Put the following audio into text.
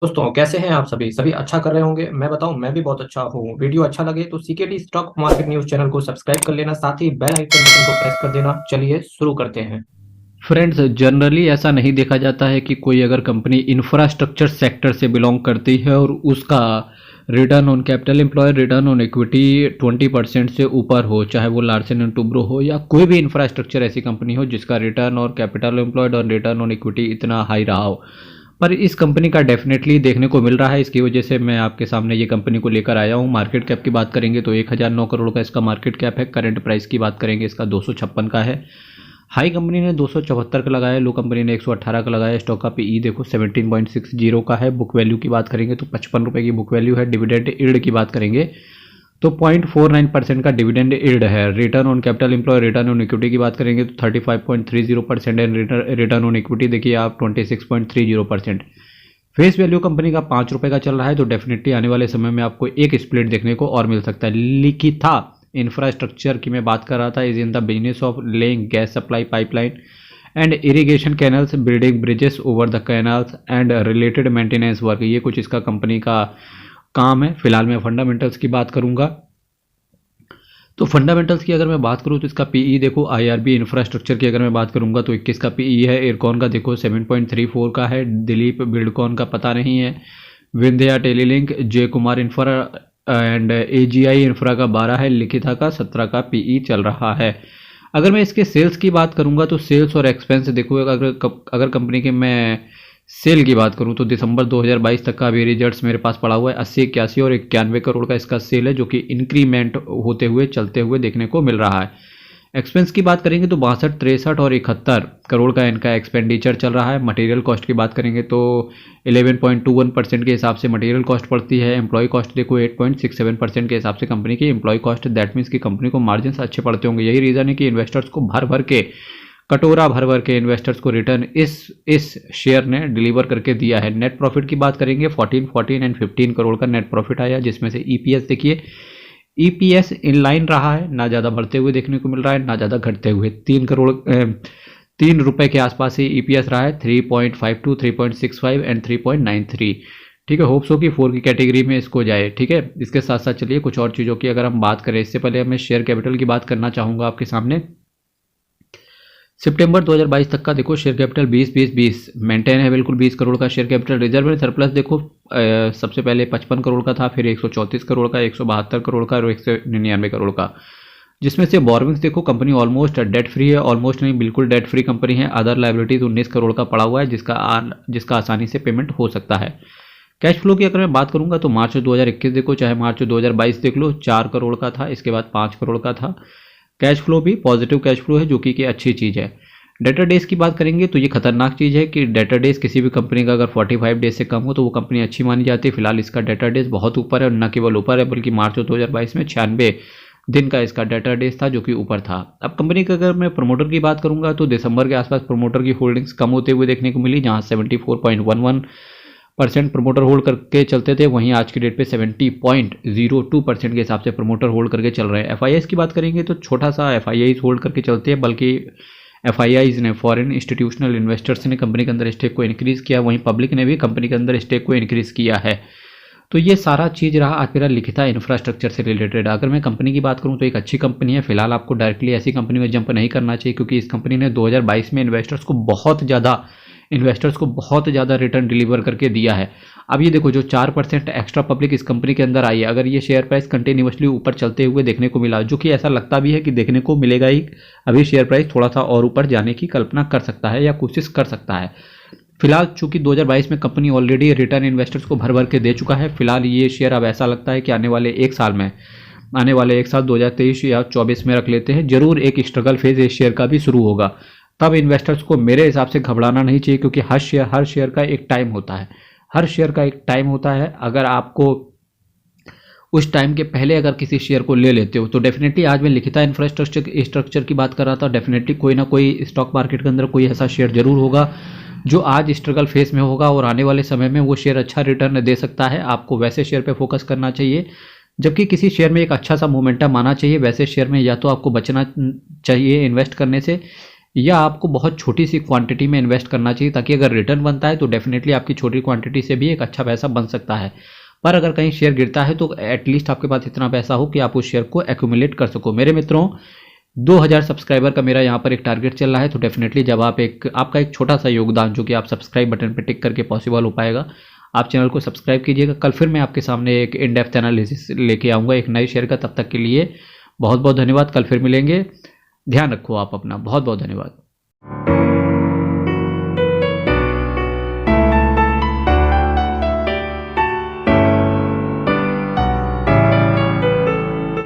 दोस्तों कैसे हैं आप सभी सभी अच्छा कर रहे होंगे। मैं बताऊं, मैं भी बहुत अच्छा हूँ। वीडियो अच्छा लगे तो CKD stock market news channel को सब्सक्राइब कर लेना, साथ ही बेल आइकन बटन को प्रेस कर देना। चलिए शुरू करते हैं। फ्रेंड्स, जनरली ऐसा नहीं देखा जाता है कि कोई अगर कंपनी इंफ्रास्ट्रक्चर सेक्टर से बिलोंग करती है और उसका return on capital employed, return on equity 20% से ऊपर हो, चाहे वो लार्सन एंड टुब्रो हो या कोई भी इंफ्रास्ट्रक्चर ऐसी कंपनी हो जिसका रिटर्न और कैपिटल एम्प्लॉयड और रिटर्न ऑन इक्विटी इतना हाई रहा हो। पर इस कंपनी का डेफिनेटली देखने को मिल रहा है। इसकी वजह से मैं आपके सामने ये कंपनी को लेकर आया हूँ। मार्केट कैप की बात करेंगे तो 1009 करोड़ का इसका मार्केट कैप है। करंट प्राइस की बात करेंगे इसका 256 का है। हाई कंपनी ने 274 का लगाया, लो कंपनी ने 118 का लगाया। स्टॉक का पीई देखो 17.60 का है। बुक वैल्यू की बात करेंगे तो 55 रुपये की बुक वैल्यू है। डिविडेंड यील्ड की बात करेंगे तो 0.49% का डिविडेंड यील्ड है। Return on capital employ, return on equity की बात करेंगे तो 35.30% एंड रिटर्न ऑन इक्विटी देखिए आप 26.30%। फेस वैल्यू कंपनी का 5 रुपये का चल रहा है, तो डेफिनेटली आने वाले समय में आपको एक स्प्लिट देखने को और मिल सकता है। लिखिता इंफ्रास्ट्रक्चर की मैं बात कर रहा था, is in the business of laying gas supply pipeline and irrigation canals, building bridges over the canals and related maintenance work. ये कुछ इसका कंपनी का काम है। फिलहाल मैं फंडामेंटल्स की बात करूंगा। तो फंडामेंटल्स की अगर मैं बात करूं तो इसका पीई देखो, आईआरबी इंफ्रास्ट्रक्चर की अगर मैं बात करूंगा तो 21 का पीई है। एयरकॉन का देखो 7.34 का है। दिलीप बिल्डकॉन का पता नहीं है। विंध्या टेलीलिंक, जय Kumar infra and AGI infra का 12 है। लिखिता का 17 का पीई चल रहा है। अगर मैं इसके सेल्स की बात करूंगा तो सेल्स और एक्सपेंस देखो, अगर कंपनी के मैं सेल की बात करूं तो दिसंबर 2022 तक का अभी रिजल्ट्स मेरे पास पड़ा हुआ है। 80, 81 और 91 करोड़ का इसका सेल है, जो कि इंक्रीमेंट होते हुए चलते हुए देखने को मिल रहा है। एक्सपेंस की बात करेंगे तो 62, 63 और 71 करोड़ का इनका एक्सपेंडिचर चल रहा है। मटेरियल कॉस्ट की बात करेंगे तो 11.21% के हिसाब से मटेरियल कॉस्ट पड़ती है। एम्प्लॉय कॉस्ट देखो 8.67% के हिसाब से कंपनी की एम्प्लॉय कॉस्ट। दैट मीन्स की कंपनी को मार्जिन अच्छे पड़ते होंगे। यही रीज़न है कि इन्वेस्टर्स को भर भर के, कटोरा भर भर के इन्वेस्टर्स को रिटर्न इस शेयर ने डिलीवर करके दिया है। नेट प्रॉफिट की बात करेंगे 14 एंड 15 करोड़ का नेट प्रॉफिट आया, जिसमें से ईपीएस देखिए, ईपीएस इन लाइन रहा है, ना ज़्यादा बढ़ते हुए देखने को मिल रहा है ना ज़्यादा घटते हुए। 3 रुपए के आसपास ही ईपीएस रहा है। 3.52, 3.65 एंड 3.93। ठीक है, होप्स हो कि 4 की कैटेगरी में इसको जाए। ठीक है, इसके साथ साथ चलिए कुछ और चीज़ों की अगर हम बात करें, इससे पहले मैं शेयर कैपिटल की बात करना चाहूँगा आपके सामने। सितंबर 2022 तक का देखो शेयर कैपिटल 20-20-20 मेंटेन है, बिल्कुल 20 करोड़ का share capital. Reserve and surplus देखो, सबसे पहले 55 करोड़ का था, फिर 134 करोड़ का, 172 करोड़ का और 199 करोड़ का। जिसमें से बोरविंग्स देखो, कंपनी ऑलमोस्ट डेट फ्री है, ऑलमोस्ट नहीं बिल्कुल डेट फ्री कंपनी है। अदर लाइबिलिटीज 19 करोड़ का पड़ा हुआ है, जिसका आसानी से पेमेंट हो सकता है। कैश फ्लो की अगर मैं बात करूंगा तो मार्च 2021 देखो, चाहे मार्च 2022 देख लो, 4 करोड़ का था, इसके बाद 5 करोड़ का था। कैश फ्लो भी पॉजिटिव कैश फ्लो है, जो कि अच्छी चीज़ है। डेटर डेज की बात करेंगे तो ये खतरनाक चीज़ है कि डेटर डेज किसी भी कंपनी का अगर 45 डेज से कम हो तो वो कंपनी अच्छी मानी जाती है। फिलहाल इसका डेटर डेज बहुत ऊपर है, और न केवल ऊपर है बल्कि मार्च 2022 में 96 दिन का इसका डेटर डेज था, जो कि ऊपर था। अब कंपनी का अगर मैं प्रमोटर की बात करूंगा तो दिसंबर के आसपास प्रमोटर की होल्डिंग्स कम होते हुए देखने को मिली, जहां 74.11% प्रमोटर होल्ड करके चलते थे, वहीं आज की डेट पे 70.02% के हिसाब से प्रमोटर होल्ड करके चल रहे हैं। एफआईआईज की बात करेंगे तो छोटा सा एफआईआईज होल्ड करके चलते हैं, बल्कि एफआईआईज ने, फॉरेन इंस्टीट्यूशनल इन्वेस्टर्स ने कंपनी के अंदर स्टेक को इंक्रीज किया, वहीं पब्लिक ने भी कंपनी के अंदर स्टेक को इंक्रीज किया है। तो ये सारा चीज़ रहा आज मेरा लिखिता इंफ्रास्ट्रक्चर से रिलेटेड। अगर मैं कंपनी की बात करूं तो एक अच्छी कंपनी है। फिलहाल आपको डायरेक्टली ऐसी कंपनी में जंप नहीं करना चाहिए, क्योंकि इस कंपनी ने 2022 में इन्वेस्टर्स को बहुत ज़्यादा रिटर्न डिलीवर करके दिया है। अब ये देखो, जो 4% एक्स्ट्रा पब्लिक इस कंपनी के अंदर आई है, अगर ये शेयर प्राइस कंटिन्यूसली ऊपर चलते हुए देखने को मिला, जो कि ऐसा लगता भी है कि देखने को मिलेगा ही, अभी शेयर प्राइस थोड़ा सा और ऊपर जाने की कल्पना कर सकता है या कोशिश कर सकता है। फिलहाल चूंकि 2022 में कंपनी ऑलरेडी रिटर्न इन्वेस्टर्स को भर भर के दे चुका है, फिलहाल ये शेयर अब ऐसा लगता है कि आने वाले एक साल 2023 या 24 में रख लेते हैं, जरूर एक स्ट्रगल फेज इस शेयर का भी शुरू होगा। तब इन्वेस्टर्स को मेरे हिसाब से घबराना नहीं चाहिए, क्योंकि हर शेयर का एक टाइम होता है। हर शेयर का एक टाइम होता है। अगर आपको उस टाइम के पहले अगर किसी शेयर को ले लेते हो तो डेफिनेटली, आज मैं लिखिता इंफ्रास्ट्रक्चर की बात कर रहा था, डेफिनेटली कोई ना कोई स्टॉक मार्केट के अंदर कोई ऐसा शेयर जरूर होगा जो आज स्ट्रगल फेस में होगा, और आने वाले समय में वो शेयर अच्छा रिटर्न दे सकता है। आपको वैसे शेयर पे फोकस करना चाहिए। जबकि किसी शेयर में एक अच्छा सा मोमेंटम आना चाहिए, वैसे शेयर में या तो आपको बचना चाहिए इन्वेस्ट करने से, या आपको बहुत छोटी सी क्वांटिटी में इन्वेस्ट करना चाहिए, ताकि अगर रिटर्न बनता है तो डेफिनेटली आपकी छोटी क्वांटिटी से भी एक अच्छा पैसा बन सकता है। पर अगर कहीं शेयर गिरता है तो एटलीस्ट आपके पास इतना पैसा हो कि आप उस शेयर को एक्यूमुलेट कर सको। मेरे मित्रों, 2000 सब्सक्राइबर का मेरा यहाँ पर एक टारगेट चल रहा है, तो डेफिनेटली जब आपका एक छोटा सा योगदान जो कि आप सब्सक्राइब बटन पर टिक करके पॉसिबल हो पाएगा, आप चैनल को सब्सक्राइब कीजिएगा। कल फिर मैं आपके सामने एक इन डेप्थ एनालिसिस लेके आऊँगा एक नए शेयर का। तब तक के लिए बहुत बहुत धन्यवाद। कल फिर मिलेंगे। ध्यान रखो आप अपना। बहुत बहुत धन्यवाद।